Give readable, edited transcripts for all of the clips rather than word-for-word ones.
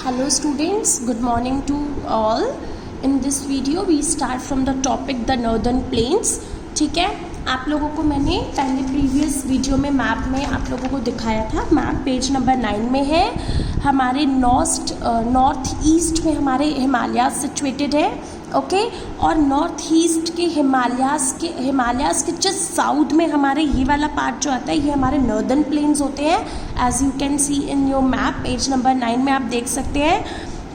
Hello students, good morning to all. In this video we start from the topic the northern plains. ठीक है, आप लोगों को मैंने पहले प्रीवियस वीडियो में मैप में आप लोगों को दिखाया था. मैप पेज नंबर 9 में है. हमारे नॉर्थ ईस्ट में हमारे हिमालयाज सिचुएटेड है. ओके और नॉर्थ ईस्ट के हिमालयाज के जस्ट साउथ में हमारे ये वाला पार्ट जो आता है ये हमारे नॉर्दर्न प्लेन्स होते हैं. As you can see in your map page number 9 में आप देख सकते हैं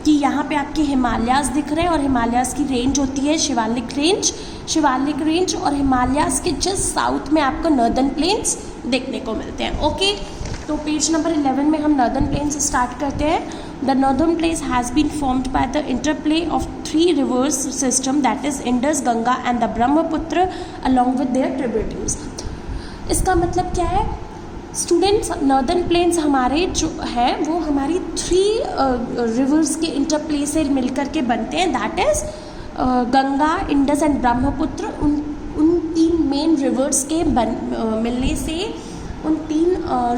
कि यहाँ पे आपके हिमालयाज दिख रहे हैं और हिमालयाज की रेंज होती है शिवालिक रेंज और हिमालयाज के जस्ट साउथ में आपको नॉर्दर्न प्लेन्स देखने को मिलते हैं. ओके तो पेज नंबर 11 में हम नॉर्दर्न प्लेन्स स्टार्ट करते हैं. The northern plains has been formed by the interplay of 3 rivers system that is Indus, Ganga and the Brahmaputra along with their tributaries. इसका मतलब क्या है स्टूडेंट्स? नॉर्दर्न प्लेन्स हमारे जो है वो हमारी 3 रिवर्स के इंटरप्ले से मिलकर के बनते हैं. That is Ganga, Indus and Brahmaputra. उन 3 मेन रिवर्स के मिलने से उन 3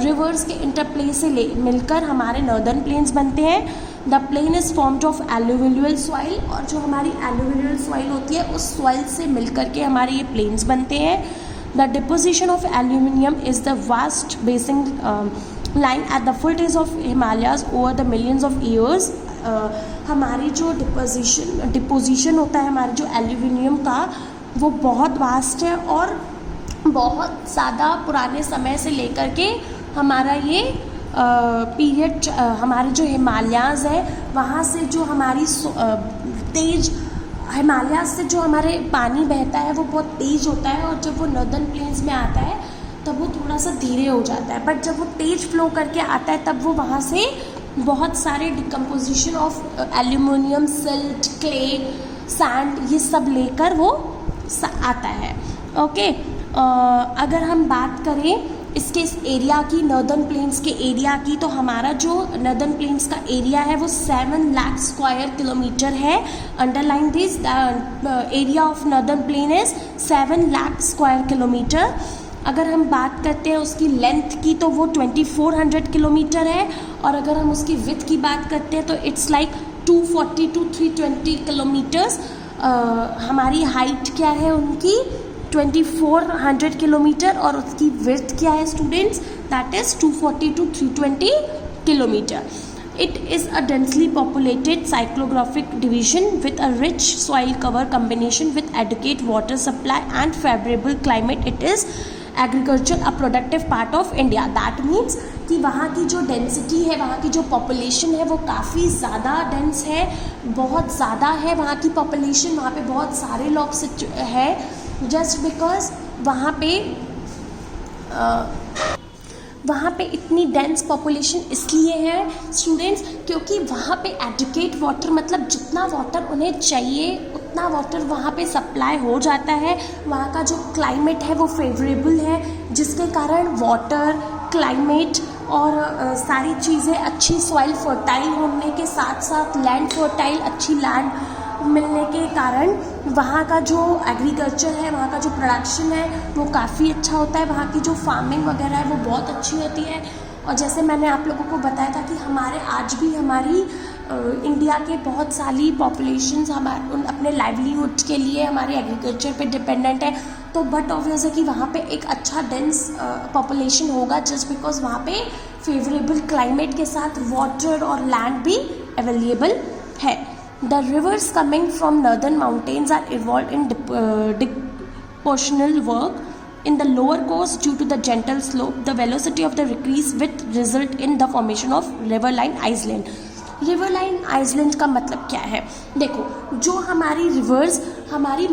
रिवर्स के इंटरप्ले से मिलकर हमारे नॉर्दर्न प्लेन्स बनते हैं. The plain is formed of alluvial soil और जो हमारी एलुवियल सॉइल होती है उस सॉइल से मिलकर के हमारे ये प्लेन्स बनते हैं. The deposition of aluminium is the vast basin line at the footage of Himalayas over the millions of years. हमारी जो डिपोजिशन होता है हमारे जो एल्यूमिनियम का वो बहुत वास्ट है और बहुत ज़्यादा पुराने समय से लेकर के हमारा ये पीरियड हमारे जो हिमालयाज़ है वहाँ से जो हमारी तेज हिमालयाज़ से जो हमारे पानी बहता है वो बहुत तेज़ होता है और जब वो नॉर्दर्न प्लेन्स में आता है तब वो थोड़ा सा धीरे हो जाता है. बट जब वो तेज़ फ्लो करके आता है तब वो वहाँ से बहुत सारे decomposition of aluminium, silt, clay, sand ये सब लेकर वो आता है. ओके अगर हम बात करें इसके इस एरिया की, नॉर्दर्न प्लेन्स के एरिया की, तो हमारा जो नॉर्दर्न प्लेन्स का एरिया है वो 7 लाख स्क्वायर किलोमीटर है. Underline this, the area of northern plain is 7 lakh square kilometre. अगर हम बात करते हैं उसकी लेंथ की तो वो 2400 किलोमीटर है और अगर हम उसकी विड्थ की बात करते हैं तो इट्स लाइक 240 to 320 किलोमीटर्स. हमारी हाइट क्या है उनकी 2400 किलोमीटर और उसकी विड्थ क्या है students? That is 240 to 320 kilometre. It is a densely populated cyclographic division with a rich soil cover combination with adequate water supply and favorable climate. It is agriculture a productive part of India. That means कि वहाँ की जो density है, वहाँ की जो population है वो काफ़ी ज़्यादा डेंस है, बहुत ज़्यादा है वहाँ की पॉपुलेशन. वहाँ पे बहुत सारे लोग है जस्ट बिकॉज वहाँ पे इतनी डेंस पॉपुलेशन इसलिए है स्टूडेंट्स क्योंकि वहाँ पे एडुकेट वाटर मतलब जितना वाटर उन्हें चाहिए उतना वाटर वहाँ पे सप्लाई हो जाता है. वहाँ का जो क्लाइमेट है वो फेवरेबल है जिसके कारण वाटर, क्लाइमेट और सारी चीज़ें अच्छी, सॉइल फर्टाइल होने के साथ साथ लैंड फर्टाइल, अच्छी लैंड मिलने के कारण वहाँ का जो एग्रीकल्चर है, वहाँ का जो प्रोडक्शन है वो काफ़ी अच्छा होता है. वहाँ की जो फार्मिंग वगैरह है वो बहुत अच्छी होती है. और जैसे मैंने आप लोगों को बताया था कि हमारे आज भी हमारी इंडिया के बहुत सारी पॉपुलेशंस अपने लाइवलीहुड के लिए हमारे एग्रीकल्चर पे डिपेंडेंट है. तो बट ऑब्वियस है कि वहाँ पे एक अच्छा डेंस पॉपुलेशन होगा जस्ट बिकॉज वहाँ पे फेवरेबल क्लाइमेट के साथ वाटर और लैंड भी अवेलेबल है. The rivers coming from northern mountains are involved in depositional work in the lower course due to the gentle slope. The velocity of the decrease which result in the formation of riverine island. Riverine island का मतलब क्या है? देखो जो हमारी reverse हमारी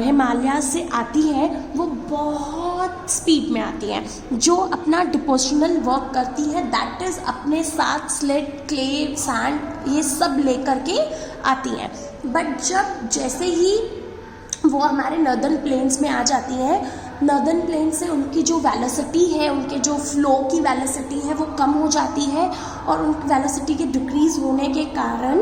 हिमालय से आती हैं वो बहुत स्पीड में आती हैं. जो अपना डिपोजिशनल वर्क करती है दैट इज़ अपने साथ स्लेट, क्ले, सैंड ये सब लेकर के आती हैं. बट जब जैसे ही वो हमारे नॉर्दर्न प्लेन्स में आ जाती हैं, नॉर्दर्न प्लेन से उनकी जो वेलोसिटी है, उनके जो फ्लो की वेलोसिटी है वो कम हो जाती है और उन वेलोसिटी के डिक्रीज़ होने के कारण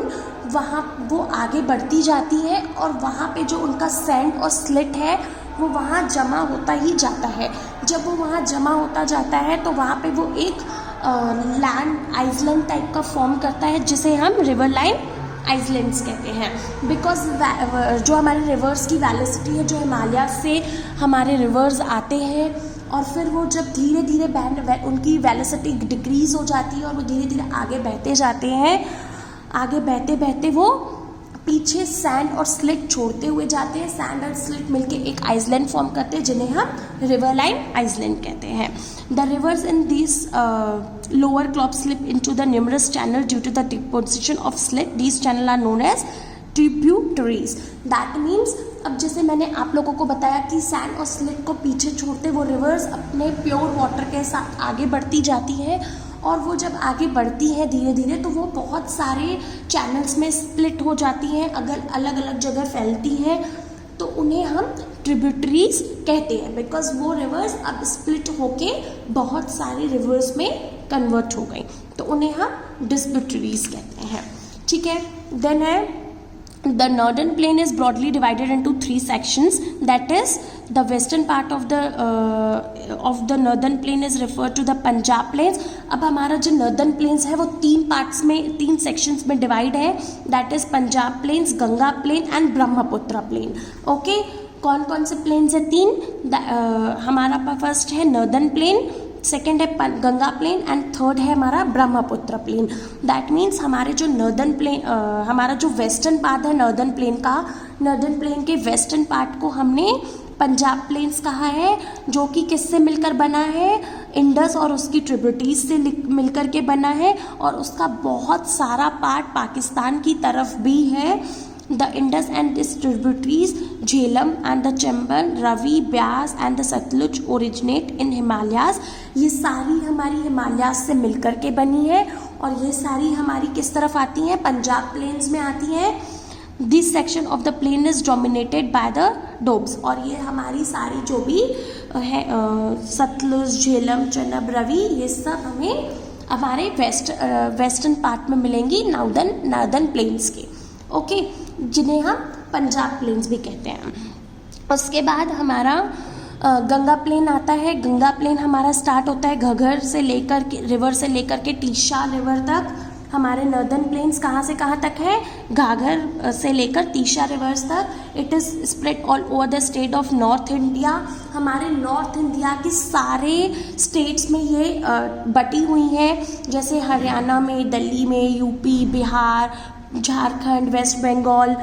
वहाँ वो आगे बढ़ती जाती है और वहाँ पे जो उनका सैंड और स्लिट है वो वहाँ जमा होता ही जाता है. जब वो वहाँ जमा होता जाता है तो वहाँ पे वो एक लैंड आइसलैंड टाइप का फॉर्म करता है, जिसे हम रिवर लाइन आइसलैंड्स कहते हैं। बिकॉज जो हमारे रिवर्स की वेलोसिटी है, जो हिमालय से हमारे रिवर्स आते हैं और फिर वो जब धीरे धीरे उनकी वेलोसिटी डिक्रीज़ हो जाती है और वो धीरे धीरे आगे बहते जाते हैं, आगे बहते बहते वो पीछे सैंड और स्लिट छोड़ते हुए जाते हैं। सैंड और स्लिट मिलके एक आइसलैंड फॉर्म करते हैं, जिन्हें हम रिवर लाइन आइसलैंड कहते हैं। The rivers in this lower clop slip into the numerous channel due to the deposition of slit. These channel are known as tributaries. That means, अब जैसे मैंने आप लोगों को बताया कि सैंड और स्लिट को पीछे छोड़ते वो रिवर्स अपने प्योर वाटर के साथ आगे बढ़ती जाती है, और वो जब आगे बढ़ती है धीरे धीरे तो वो बहुत सारे चैनल्स में स्प्लिट हो जाती हैं, अगर अलग अलग जगह फैलती हैं, तो उन्हें हम ट्रिब्यूटरीज कहते हैं। बिकॉज वो रिवर्स अब स्प्लिट होके बहुत सारे रिवर्स में कन्वर्ट हो गई, तो उन्हें हम डिस्ट्रिब्यूटरीज कहते हैं। ठीक है, देन है the northern plain is broadly divided into 3 sections. That is, the western part of the northern plain is referred to the Punjab plains. अब हमारा जो northern plains है वो 3 parts में, 3 sections में divide है. That is Punjab plains, Ganga plain and Brahmaputra plain. Okay, कौन कौन से plains है? 3. हमारा फर्स्ट है northern plain, सेकेंड है गंगा प्लेन एंड थर्ड है हमारा ब्रह्मपुत्र प्लेन। दैट मीन्स हमारे जो नॉर्दर्न प्लेन, हमारा जो वेस्टर्न पार्ट है नॉर्दर्न प्लेन का, नॉर्दर्न प्लेन के वेस्टर्न पार्ट को हमने पंजाब प्लेन्स कहा है, जो कि किससे मिलकर बना है? इंडस और उसकी ट्रिब्यूटरीज से मिलकर के बना है, और उसका बहुत सारा पार्ट पाकिस्तान की तरफ भी है। The Indus and its tributaries Jhelum and the Chambal, Ravi, Byas and the Satluj originate in Himalayas. ये सारी हमारी हिमालयाज से मिलकर के बनी है, और ये सारी हमारी किस तरफ आती हैं? पंजाब प्लेन्स में आती हैं। This section of the plain is dominated by the Dobes, और ये हमारी सारी जो भी है सतलुज, झेलम, चनाब, रवि, ये सब हमें हमारे वेस्टर्न पार्ट में मिलेंगी नॉर्दर्न प्लेन्स के। ओके, जिन्हें हम पंजाब प्लेन्स भी कहते हैं। उसके बाद हमारा गंगा प्लेन आता है। गंगा प्लेन हमारा स्टार्ट होता है घग्गर से लेकर के, रिवर से लेकर के तीसा रिवर तक। हमारे नॉर्दर्न प्लेन्स कहाँ से कहाँ तक है? घाघर से लेकर तीसा रिवर्स तक। It is spread all over the state of north India. हमारे नॉर्थ इंडिया के सारे स्टेट्स में ये बटी हुई हैं, जैसे हरियाणा में, दिल्ली में, UP, Bihar, Jharkhand, West Bengal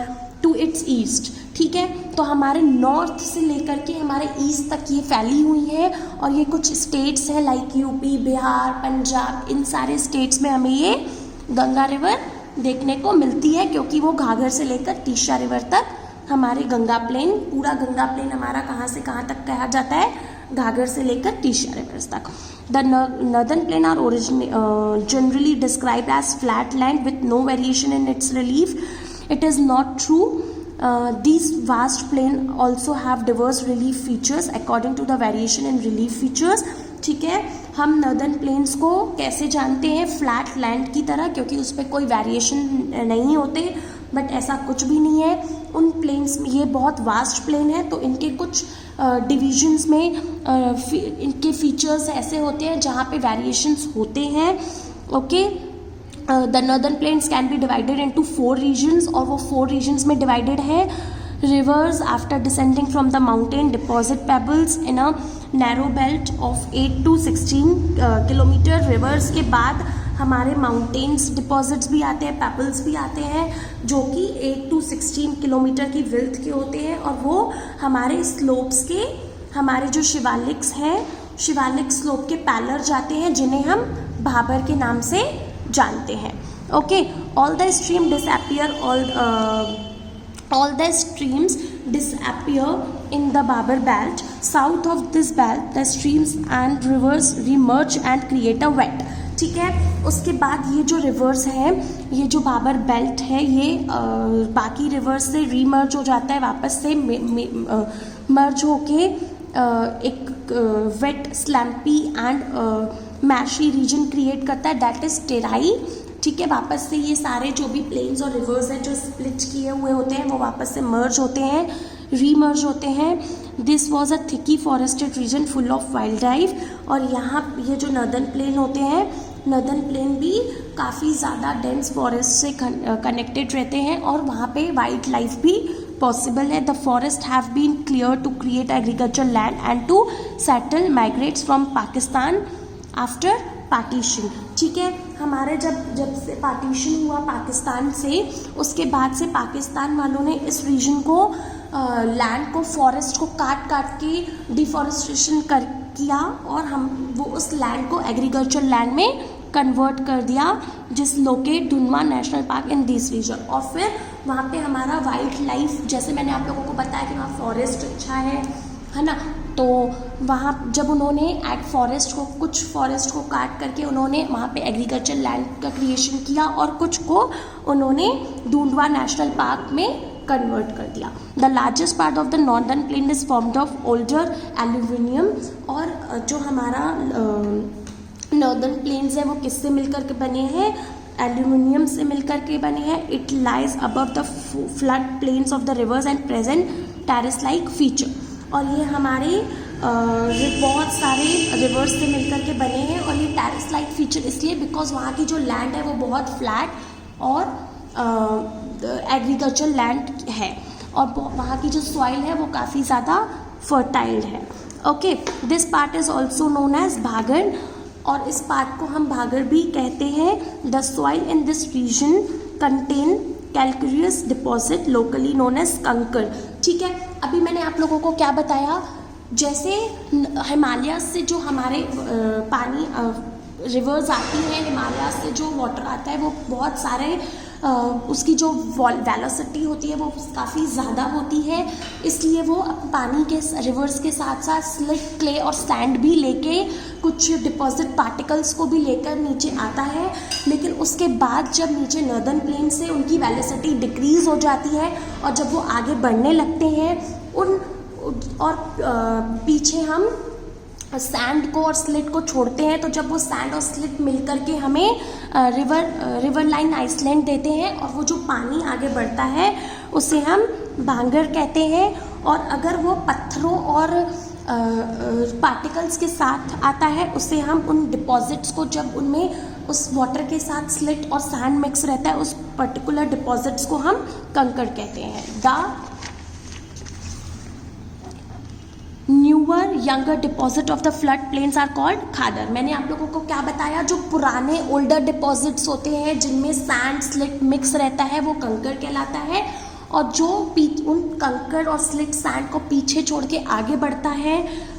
to its east. ठीक है, तो हमारे नॉर्थ से लेकर के हमारे ईस्ट तक ये फैली हुई है, और ये कुछ स्टेट्स हैं लाइक यूपी, बिहार, पंजाब, इन सारे स्टेट्स में हमें ये गंगा रिवर देखने को मिलती है, क्योंकि वो घाघर से लेकर तीसा रिवर तक हमारे गंगा प्लेन, पूरा गंगा प्लेन हमारा कहाँ से कहाँ तक कहा जाता है? घाघर से लेकर तीसा रिवर्स तक। The northern plain are generally described as flat land with no variation in its relief. It is not true. These vast plains also have diverse relief features according to the variation in relief features. ठीक है, हम northern plains को कैसे जानते हैं? Flat land की तरह, क्योंकि उस पर कोई वेरिएशन नहीं होते, बट ऐसा कुछ भी नहीं है उन प्लेन्स में। ये बहुत वास्ट प्लेन है, तो इनके कुछ डिविजन्स में इनके फीचर्स ऐसे होते हैं जहाँ पे वेरिएशंस होते हैं। Okay, the northern plains can be divided into 4 regions, और वो 4 रीजन्स में डिवाइडेड है। Rivers after descending from the mountain deposit pebbles in a narrow belt of 8 to 16 kilometre. Rivers के बाद हमारे माउंटेन्स डिपॉजिट्स भी आते हैं, पेबल्स भी आते हैं, जो कि 8 to 16 किलोमीटर की विड्थ के होते हैं, और वो हमारे स्लोप्स के, हमारे जो शिवालिक्स हैं, शिवालिक स्लोप के पैलर जाते हैं, जिन्हें हम भाबर के नाम से जानते हैं। Okay, all the stream disappear all the streams disappear in the Bhabar belt. South of this belt, the streams and rivers remerge and create a wet. ठीक है, उसके बाद ये जो रिवर्स है, ये जो बाबर बेल्ट है, ये बाकी रिवर्स से रीमर्ज हो जाता है, वापस से मर्ज होके एक wet, swampy and marshy region create करता है, दैट इज टेराई। ठीक है, वापस से ये सारे जो भी प्लेन्स और रिवर्स हैं जो स्प्लिट किए हुए होते हैं, वो वापस से मर्ज होते हैं, रीमर्ज होते हैं। This was a thickly forested region full of wildlife. और यहाँ ये जो नॉर्दर्न प्लेन होते हैं, नॉर्दर्न प्लेन भी काफ़ी ज़्यादा डेंस फॉरेस्ट से कनेक्टेड रहते हैं और वहाँ पे वाइल्ड लाइफ भी पॉसिबल है. The forest have been clear to create agriculture land and to settle migrates from Pakistan after partition. ठीक है, हमारे जब से पार्टीशन हुआ पाकिस्तान से, उसके बाद से पाकिस्तान वालों ने इस रीजन को लैंड को फॉरेस्ट को काट के डिफॉरेस्टेशन किया और वो उस लैंड को एग्रीकल्चर लैंड में कन्वर्ट कर दिया, जिस locate Dudhwa national park in this region. और फिर वहाँ पे हमारा वाइल्ड लाइफ, जैसे मैंने आप लोगों को बताया कि वहाँ फॉरेस्ट अच्छा है ना, तो वहाँ जब उन्होंने कुछ फॉरेस्ट को काट करके उन्होंने वहाँ पे एग्रीकल्चर लैंड का क्रिएशन किया और कुछ को उन्होंने डुनवा नेशनल पार्क में कन्वर्ट कर दिया. The largest part of the northern plain is formed of older aluminium. और जो हमारा नॉर्दर्न प्लेन्स है वो किससे मिलकर के बने हैं? एल्यूमिनियम से मिलकर के बने हैं. It lies above the flood planes of the reverse and present terrace like feature. और ये हमारे बहुत सारे रिवर्स से मिलकर के बने हैं और ये टेरेस लाइक फीचर इसलिए बिकॉज वहाँ की जो लैंड है वो बहुत फ्लैट और एग्रीकल्चर लैंड है और वहाँ की जो सॉइल है वो काफ़ी ज़्यादा फर्टाइल है. Okay, this part is also known as Bhabar और इस पार्ट को हम भागर भी कहते हैं. The soil in this region contain calcareous deposit locally known as kankar. ठीक है, अभी मैंने आप लोगों को क्या बताया, जैसे हिमालय से जो हमारे पानी रिवर्स आती है, हिमालय से जो वाटर आता है वो बहुत सारे उसकी जो वेलोसिटी होती है वो काफ़ी ज़्यादा होती है, इसलिए वो पानी के रिवर्स के साथ साथ स्लिट, क्ले और सैंड भी लेके कुछ डिपॉजिट पार्टिकल्स को भी लेकर नीचे आता है. लेकिन उसके बाद जब नीचे नॉर्दर्न प्लेन से उनकी वेलोसिटी डिक्रीज़ हो जाती है और जब वो आगे बढ़ने लगते हैं पीछे हम सैंड को और स्लिट को छोड़ते हैं, तो जब वो सैंड और स्लिट मिलकर के हमें रिवर लाइन आइसलैंड देते हैं और वो जो पानी आगे बढ़ता है उसे हम भांगर कहते हैं. और अगर वो पत्थरों और पार्टिकल्स के साथ आता है उसे हम उन डिपॉजिट्स को, जब उनमें उस वाटर के साथ स्लिट और सैंड मिक्स रहता है, उस पर्टिकुलर डिपॉजिट्स को हम कंकड़ कहते हैं. The newer younger deposit of the flood plains are called khadar. मैंने आप लोगों को क्या बताया, जो पुराने ओल्डर डिपॉजिट्स होते हैं जिनमें सैंड स्लिट मिक्स रहता है वो कंकड़ कहलाता है, और जो उन कंकड़ और स्लिट सैंड को पीछे छोड़ के आगे बढ़ता है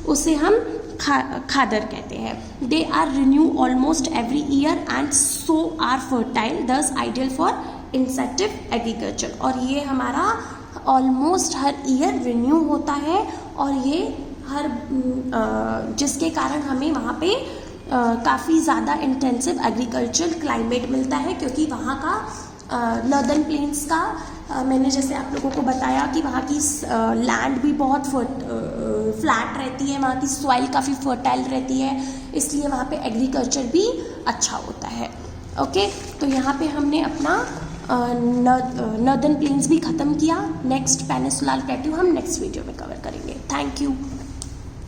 उसे हम खादर कहते हैं. They are renew almost every year and so are fertile, thus ideal for इंसेक्टिव एग्रीकल्चर. और ये हमारा ऑलमोस्ट हर ईयर रिन्यू होता है और ये जिसके कारण हमें वहाँ पे काफ़ी ज़्यादा इंटेंसिव एग्रीकल्चर क्लाइमेट मिलता है, क्योंकि वहाँ का नॉर्दर्न प्लेन्स का मैंने जैसे आप लोगों को बताया कि वहाँ की लैंड भी बहुत फ्लैट रहती है, वहाँ की सॉइल काफ़ी फर्टाइल रहती है, इसलिए वहाँ पे एग्रीकल्चर भी अच्छा होता है. ओके, तो यहाँ पे हमने अपना नॉर्दर्न प्लेन्स भी ख़त्म किया. नेक्स्ट पेनिनसुलर प्लेट्यू हम नेक्स्ट वीडियो में कवर करेंगे. Thank you.